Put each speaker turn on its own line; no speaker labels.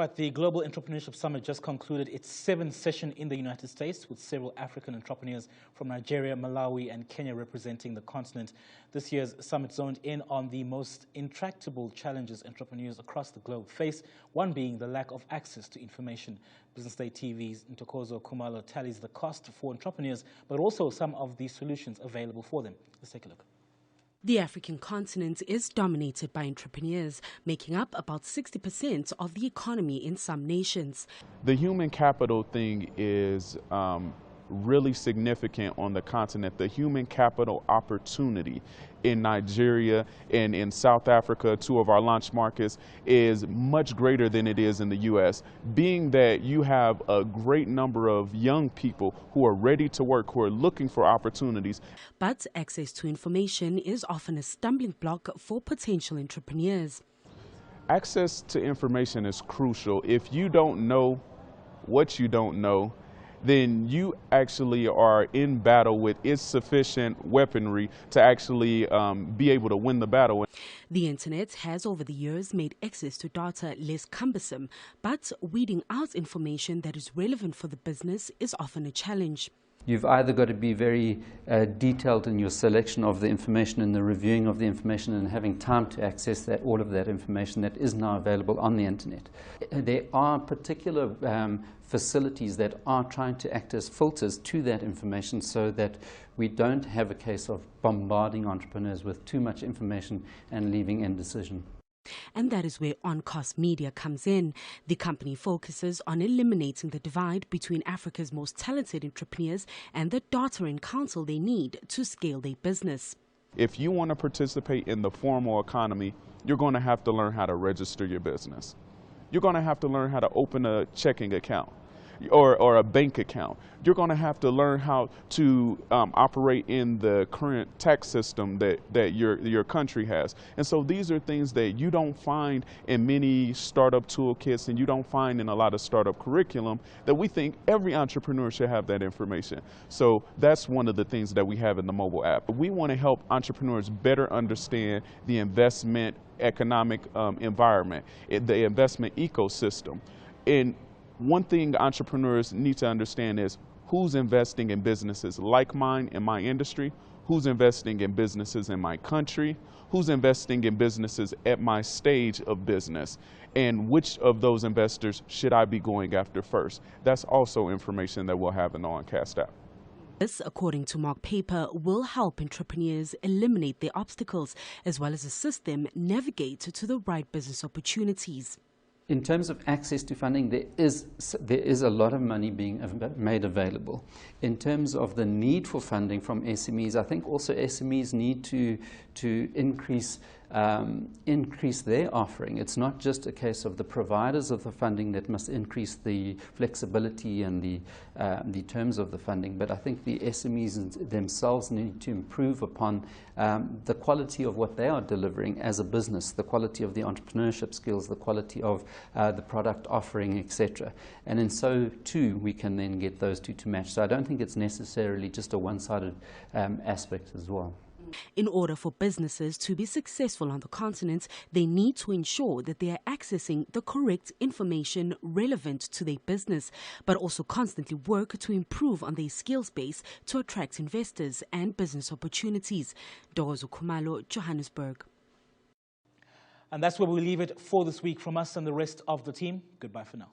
Right, the Global Entrepreneurship Summit just concluded its 7th session in the United States, with several African entrepreneurs from Nigeria, Malawi, and Kenya representing the continent. This year's summit zoned in on the most intractable challenges entrepreneurs across the globe face, one being the lack of access to information. Business Day TV's Ntokozo Khumalo tallies the cost for entrepreneurs, but also some of the solutions available for them. Let's take a look.
The African continent is dominated by entrepreneurs, making up about 60% of the economy in some nations.
The human capital thing is really significant on the continent. The human capital opportunity in Nigeria and in South Africa, two of our launch markets, is much greater than it is in the U.S., being that you have a great number of young people who are ready to work, who are looking for opportunities.
But access to information is often a stumbling block for potential entrepreneurs.
Access to information is crucial. If you don't know what you don't know, then you actually are in battle with insufficient weaponry to actually be able to win the battle.
The internet has over the years made access to data less cumbersome, but weeding out information that is relevant for the business is often a challenge.
You've either got to be very detailed in your selection of the information and the reviewing of the information and having time to access all of that information that is now available on the internet. There are particular facilities that are trying to act as filters to that information so that we don't have a case of bombarding entrepreneurs with too much information and leaving indecision.
And that is where OnCast Media comes in. The company focuses on eliminating the divide between Africa's most talented entrepreneurs and the data and counsel they need to scale their business.
If you want to participate in the formal economy, you're going to have to learn how to register your business. You're going to have to learn how to open a checking account or a bank account. You're going to have to learn how to operate in the current tax system that your country has. And so these are things that you don't find in many startup toolkits and you don't find in a lot of startup curriculum, that we think every entrepreneur should have that information. So that's one of the things that we have in the mobile app. We want to help entrepreneurs better understand the investment economic environment, the investment ecosystem. And one thing entrepreneurs need to understand is who's investing in businesses like mine in my industry, who's investing in businesses in my country, who's investing in businesses at my stage of business, and which of those investors should I be going after first. That's also information that we'll have in the OnCast app.
This, according to Mark Paper, will help entrepreneurs eliminate their obstacles as well as assist them navigate to the right business opportunities.
In terms of access to funding, there is a lot of money being made available. In terms of the need for funding from SMEs, I think also SMEs need to increase their offering. It's not just a case of the providers of the funding that must increase the flexibility and the terms of the funding, but I think the SMEs themselves need to improve upon the quality of what they are delivering as a business, the quality of the entrepreneurship skills, the quality of the product offering, etc. And in so too, we can then get those two to match. So I don't think it's necessarily just a one-sided aspect as well.
In order for businesses to be successful on the continent, they need to ensure that they are accessing the correct information relevant to their business, but also constantly work to improve on their skills base to attract investors and business opportunities. Ntokozo Khumalo, Johannesburg.
And that's where we leave it for this week from us and the rest of the team. Goodbye for now.